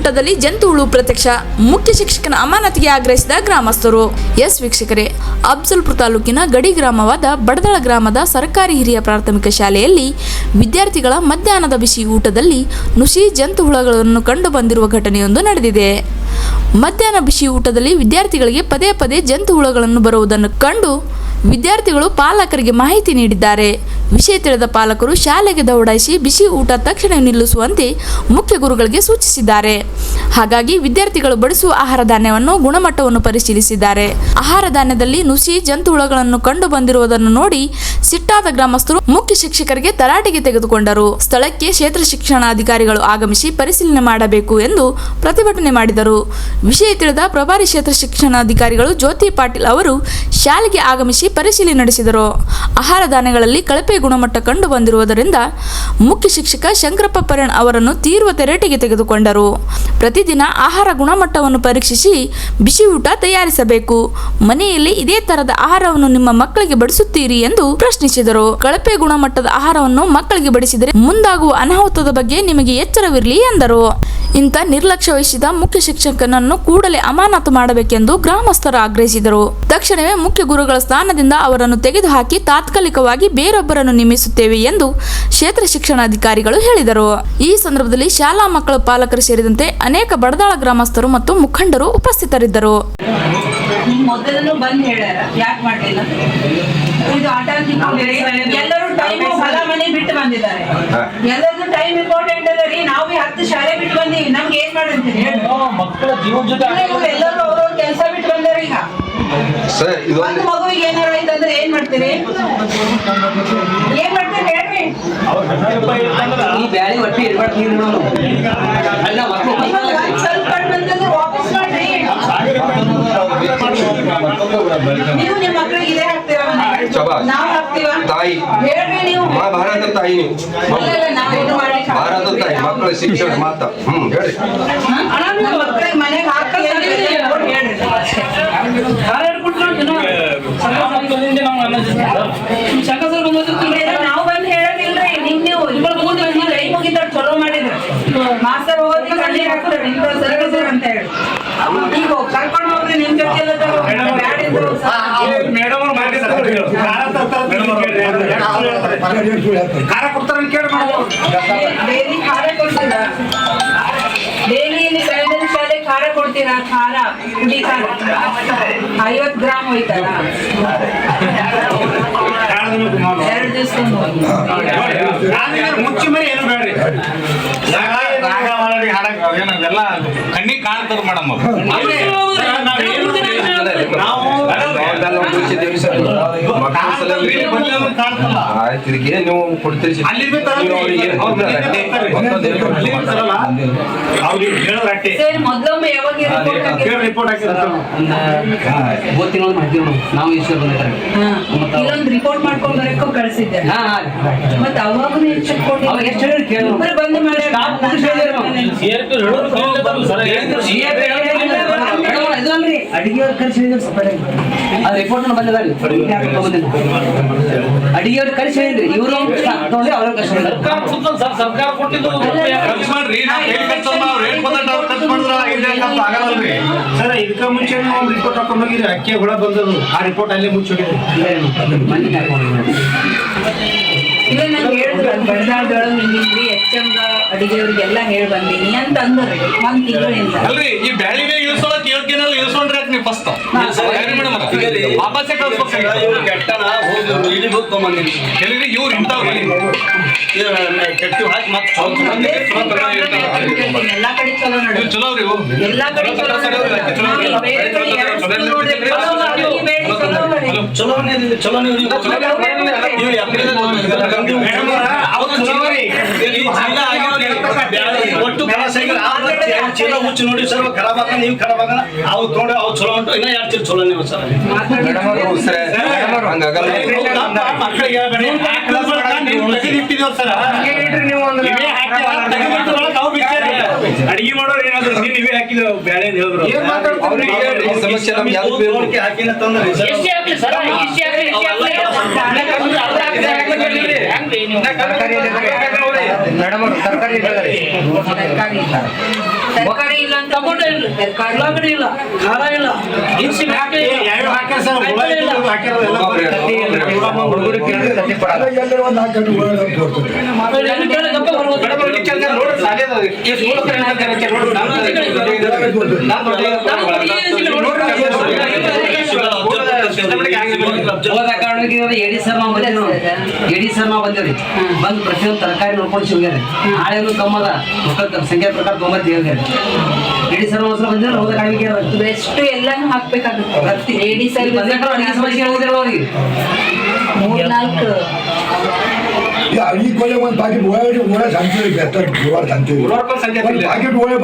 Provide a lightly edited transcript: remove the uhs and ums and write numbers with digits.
ಊಟದಲ್ಲಿ ಜಂತು ಹುಳು ಪ್ರತ್ಯಕ್ಷ, ಮುಖ್ಯ ಶಿಕ್ಷಕನ ಅಮಾನತಿಗೆ ಆಗ್ರಹಿಸಿದ ಗ್ರಾಮಸ್ಥರು. ಎಸ್ ವೀಕ್ಷಕರೇ, ಅಫ್ಜಲ್ಪುರ ತಾಲೂಕಿನ ಗಡಿ ಗ್ರಾಮವಾದ ಬಡದಳ ಗ್ರಾಮದ ಸರ್ಕಾರಿ ಹಿರಿಯ ಪ್ರಾಥಮಿಕ ಶಾಲೆಯಲ್ಲಿ ವಿದ್ಯಾರ್ಥಿಗಳ ಮಧ್ಯಾಹ್ನದ ಬಿಸಿ ಊಟದಲ್ಲಿ ನುಸಿ ಜಂತು ಹುಳಗಳನ್ನು ಕಂಡು ಬಂದಿರುವ ಘಟನೆಯೊಂದು ನಡೆದಿದೆ. ಮಧ್ಯಾಹ್ನ ಬಿಸಿ ಊಟದಲ್ಲಿ ವಿದ್ಯಾರ್ಥಿಗಳಿಗೆ ಪದೇ ಪದೇ ಜಂತು ಹುಳಗಳನ್ನು ಬರುವುದನ್ನು ಕಂಡು ವಿದ್ಯಾರ್ಥಿಗಳು ಪಾಲಕರಿಗೆ ಮಾಹಿತಿ ನೀಡಿದ್ದಾರೆ. ವಿಷಯ ತಿಳಿದ ಪಾಲಕರು ಶಾಲೆಗೆ ದೌಡಾಯಿಸಿ ಬಿಸಿ ಊಟ ತಕ್ಷಣ ನಿಲ್ಲಿಸುವಂತೆ ಮುಖ್ಯ ಗುರುಗಳಿಗೆ ಸೂಚಿಸಿದ್ದಾರೆ. ಹಾಗಾಗಿ ವಿದ್ಯಾರ್ಥಿಗಳು ಬಡಿಸುವ ಆಹಾರ ಧಾನ್ಯವನ್ನು ಗುಣಮಟ್ಟವನ್ನು ಪರಿಶೀಲಿಸಿದ್ದಾರೆ. ಆಹಾರ ಧಾನ್ಯದಲ್ಲಿ ನುಸಿ ಜಂತು ಹುಳಗಳನ್ನು ಕಂಡು ಬಂದಿರುವುದನ್ನು ನೋಡಿ ಸಿಟ್ಟಾದ ಗ್ರಾಮಸ್ಥರು ಮುಖ್ಯ ಶಿಕ್ಷಕರಿಗೆ ತರಾಟೆಗೆ ತೆಗೆದುಕೊಂಡರು. ಸ್ಥಳಕ್ಕೆ ಕ್ಷೇತ್ರ ಶಿಕ್ಷಣಾಧಿಕಾರಿಗಳು ಆಗಮಿಸಿ ಪರಿಶೀಲನೆ ಮಾಡಬೇಕು ಎಂದು ಪ್ರತಿಭಟನೆ ಮಾಡಿದರು. ವಿಷಯ ತಿಳಿದ ಪ್ರಭಾರಿ ಕ್ಷೇತ್ರ ಶಿಕ್ಷಣಾಧಿಕಾರಿಗಳು ಜ್ಯೋತಿ ಪಾಟೀಲ್ ಅವರು ಶಾಲೆಗೆ ಆಗಮಿಸಿ ಪರಿಶೀಲನೆ ನಡೆಸಿದರು. ಆಹಾರ ಧಾನ್ಯಗಳಲ್ಲಿ ಕಳಪೆ ಗುಣಮಟ್ಟ ಕಂಡು ಬಂದಿರುವುದರಿಂದ ಮುಖ್ಯ ಶಿಕ್ಷಕ ಶಂಕರಪ್ಪ ಪರಣ್ ಅವರನ್ನು ತೀವ್ರ ತರಾಟೆಗೆ ತೆಗೆದುಕೊಂಡರು. ಪ್ರತಿದಿನ ಆಹಾರ ಗುಣಮಟ್ಟವನ್ನು ಪರೀಕ್ಷಿಸಿ ಬಿಸಿ ಊಟ ತಯಾರಿಸಬೇಕು. ಮನೆಯಲ್ಲಿ ಇದೇ ತರದ ಆಹಾರವನ್ನು ನಿಮ್ಮ ಮಕ್ಕಳಿಗೆ ಬಡಿಸುತ್ತೀರಿ ಎಂದು ಪ್ರಶ್ನಿಸಿದರು. ಕಳಪೆ ಗುಣಮಟ್ಟದ ಆಹಾರವನ್ನು ಮಕ್ಕಳಿಗೆ ಬಡಿಸಿದರೆ ಮುಂದಾಗುವ ಅನಾಹುತದ ಬಗ್ಗೆ ನಿಮಗೆ ಎಚ್ಚರವಿರಲಿ ಎಂದರು. ಇಂಥ ನಿರ್ಲಕ್ಷ್ಯ ವಹಿಸಿದ ಮುಖ್ಯ ಶಿಕ್ಷಕನನ್ನು ಕೂಡಲೇ ಅಮಾನತು ಮಾಡಬೇಕೆಂದು ಗ್ರಾಮಸ್ಥರು ಆಗ್ರಹಿಸಿದರು. ತಕ್ಷಣವೇ ಮುಖ್ಯ ಗುರುಗಳ ಸ್ಥಾನದಿಂದ ಅವರನ್ನು ತೆಗೆದುಹಾಕಿ ತಾತ್ಕಾಲಿಕವಾಗಿ ಬೇರೊಬ್ಬರನ್ನು ನೇಮಿಸುತ್ತೇವೆ ಎಂದು ಕ್ಷೇತ್ರ ಶಿಕ್ಷಣಾಧಿಕಾರಿಗಳು ಹೇಳಿದರು. ಈ ಸಂದರ್ಭದಲ್ಲಿ ಶಾಲಾ ಮಕ್ಕಳ ಪಾಲಕರು ಸೇರಿದಂತೆ ಅನೇಕ ಬಡದಾಳ ಗ್ರಾಮಸ್ಥರು ಮತ್ತು ಮುಖಂಡರು ಉಪಸ್ಥಿತರಿದ್ದರು. ಮೊದಲು ಬಂದ್ ಹೇಳ್ಯಾರ, ಯಾಕೆ ಮಾಡಲಿಲ್ಲ? ಇದು ಆಟ ಎಲ್ಲರೂ ಟೈಮ್ ಹೊಲ ಮನೆ ಬಿಟ್ಟು ಬಂದಿದ್ದಾರೆ. ಎಲ್ಲರದ್ದು ಟೈಮ್ ಇಂಪಾರ್ಟೆಂಟ್ ಅದ ರೀ. ನಾವು 10 ಶಾಲೆ ಬಿಟ್ಟು ಬಂದೀವಿ, ನಮ್ಗೆ ಏನ್ ಮಾಡಂತೀರಿ? ಎಲ್ಲರೂ ಅವ್ರವ್ರ ಕೆಲಸ ಬಿಟ್ಟು ಬಂದಾರ. ಈಗ ಒಂದು ಮಗುವಿಗೆ ಏನಾರ ಆಯ್ತಂದ್ರೆ ಏನ್ ಮಾಡ್ತೀರಿ? ಏನ್ ಮಾಡ್ತೀರಿ ಹೇಳ್ರಿ? ಸ್ವಲ್ಪ ಬಂತಂದ್ರೆ ವಾಪಸ್ ಮಾಡ್ರಿ. ನೀವು ನಿಮ್ಮ ಮಕ್ಕಳಿಗೆ ಇದೇ ಹಾಕ್ತೀರ, ನಾವು ಹಾಕ್ತೀವ? ಹೇಳ್ರಿ ನೀವು. ಭಾರತ ತಾಯಿ ನೀವು, ಭಾರತ ತಾಯಿ ಮಕ್ಕಳ ಶಿಕ್ಷಣ ಮಾತ ಹೇಳ್ರಿ. ಮಕ್ಕಳಿಗೆ ಮನೆಗೆ ಹಾಕಿ ಹೇಳ್ರಿ. ನಾವು ಬಂದು ಹೇಳೋದಿಲ್ರಿ. ನೀವು ಕೈ ಮುಗಿದವ್ರು ಚಲೋ ಮಾಡಿದ್ರು. ಮಾಸ್ತರ್ ಹೋಗಿ ಕಣ್ಣಿ ಹಾಕ್ತಾರೆ ಸರ್ ಅಂತ ಹೇಳಿ. ಈಗ ಕರ್ಕೊಂಡು ಹೋಗ್ರಿ ನಿಮ್ ಜೊತೆ ಎಲ್ಲ ಡೈಲಿ ಖಾರ ಕೊಡ್ತೀರ? ಡೈಲಿ ಇಲ್ಲಿ ಪ್ರೈಮರಿ ಶಾಲೆ ಖಾರ ಕೊಡ್ತೀರಾ? ಖಾರ ಹುಡಿ ಖಾರ 50 ಗ್ರಾಮ್ ಹೋಯ್ತಾರ? 2 ದಿವಸ ಮುಚ್ಚಿ ಮರಿ ಏನು ಬೇಡ್ರಿ. ಎಲ್ಲ ಕಣ್ಣಿಗೆ ಕಾಣ್ತದ ಮೇಡಮ್. ನೀವು ಕೊಡ್ತೀರಿ ಮೊದಲೊಮ್ಮೆ ಯಾವಾಗ ಇಲ್ಲೊಂದು ರಿಪೋರ್ಟ್ ಮಾಡ್ಕೊಂಡು ಬರಕ್ಕೂ ಕಳ್ಸಿದ್ದೆ. ಮತ್ತೆ ಅವಾಗೂ ಬಂದು ಅಡಿಗೆಯವ್ರ ಕಳಿಸಿ ರಿಪೋರ್ಟ್ ಬಂದಿದ್ದಾರೆ. ಅಡಿಗೆಯವ್ರ ಕಳಿಸಿ ಹೇಳಿದ್ರಿ, ಇವರು ನೋಡಿ ಅವ್ರ ಸರ್ಕಾರ ಕೊಟ್ಟಿದ್ದು ಸರ್. ಇದಕ್ಕ ಮುಂಚೆ ಒಂದು ರಿಪೋರ್ಟ್ ಹಾಕೊಂಡು ಹೋಗಿದ್ರಿ, ಅಕ್ಕಿ ಹುಳ ಬಂದದು. ಆ ರಿಪೋರ್ಟ್ ಅಲ್ಲೇ ಮುಚ್ಚೋಗಿದ್ರಿ. ಇಲ್ಲ ನಂಗೆ ಹೇಳಿದ್ರು ಬಡದಾಳದೊಳಗೆ ಹಿಂಗಿದ್ರಿ ಹೆಚ್ಚಂಗ ಅಡಿಗೆಯವ್ರಿಗೆಲ್ಲ ಹೇಳಿ ಬಂದೀನಿ ಅಂತ ಅಂದ್ರಿ. 1 ತಿಂಗಳಿಂದ ಅಲ್ರಿ ಈ ಬ್ಯಾಳಿಗೆ ಇಳಿಸೋಳಕ್ ಹೇಳ್ಕೇನಲ್ಲ, ಇಳಿಸೋಣ್ರಿ ನೀವು ಫಸ್ಟ್ ವಾಪಸ್ಸೇ ಕಳ್ಸ್ಕೊಡ್ರಿ. ಇವ್ರು ಇಂಥವ್ರಿ ಕೆಟ್ಟಿವ್ ಹಾಕಿ ಮತ್ತೆ ಎಲ್ಲಾ ಕಡೆ ಚಲೋ ನೋಡಿ, ಚಲೋ ರೀ. ಎಲ್ಲಾ ಕಡೆ ಚಲೋ ಒಟ್ಟು ಚೀಲ ಹುಚ್ಚು ನೋಡಿ ಸರ್ ಖರಾಬ್ ಆಗ ನೀವು ಖರಾಬ್ ಆಗ ಅವು ನೋಡಿ ಅವು ಚಲೋ ಉಂಟು. ಇನ್ನ 2 ಚೀಲ ಚಲೋ ನೀವು ಸರ್. ಮಕ್ಕಳಿಗೆ ಅಡಿಗೆ ಮಾಡೋರು ಏನಾದ್ರು ನೀವೇ ಹಾಕಿದ ಬ್ಯಾಳೆ ಹೇಳಿದ್ರು ಹಾಕಿನ ತಂದ್ರಿ ತರಕಾರಿ ಇಲ್ಲ ಅಂತ ಟೊಮೊಟೊ ಇಲ್ಲ, ಉಳ್ಳಾಗಡ್ಡಿ ಇಲ್ಲ, ಖಾರ ಇಲ್ಲ, ದಿನಸಿ ಮೆಣಸಿನಕಾಯಿ ಇಲ್ಲ, ಯಾವ್ಯಾವ ಹಾಕ್ಯಾರ ಸರ್ ಕಾಯಿಪಲ್ಲೆ ಇಲ್ಲ. ಹುಡುಗರು ಕೇಳಿದ್ರೆ ತಟ್ಟಿ ಕೊಡಲ್ಲ. ಎಲ್ಲಿ ಕೇಳಿ ಗಪ್ಪ ಬರ್ಬೋದು. ಹೋದ ಕಾರಣಕ್ಕೆ ಎಡಿ ಸರ್ ನಾವು ಬಂದೇವ್ರಿ ಬಂದು ಪ್ರತಿಯೊಂದು ತರಕಾರಿ ನೋಡ್ಕೊಂಡು ಹೋಗ್ಯಾರ ನಾಳೆನು ಕಮ್ಮದ ಸಂಖ್ಯಾ ಪ್ರಕಾರ ತೊಂಬತ್ತು ಹೇಳ್ಯಾರ ಎಡಿ ಸರ್ ಒಂದ್ಸಲ ಬಂದಿಲ್ಲ ಹೋದ ಕಾರಣಕ್ಕೆ ಬೆಸ್ಟ್ ಎಲ್ಲಾನು ಹಾಕ್ಬೇಕಾಗುತ್ತೆ ಲೇಡಿ ಸರ್ ಅಡಿಗೆ ಸಮಸ್ಯೆ ಹೇಳಿದ್ರು ಅವ್ರಿಗೆ 3-4 अडीच कोले पण पाकिट गोळ्या सांगते सांगते ಸಂಖ್ಯೆ पाकिट गोळ्या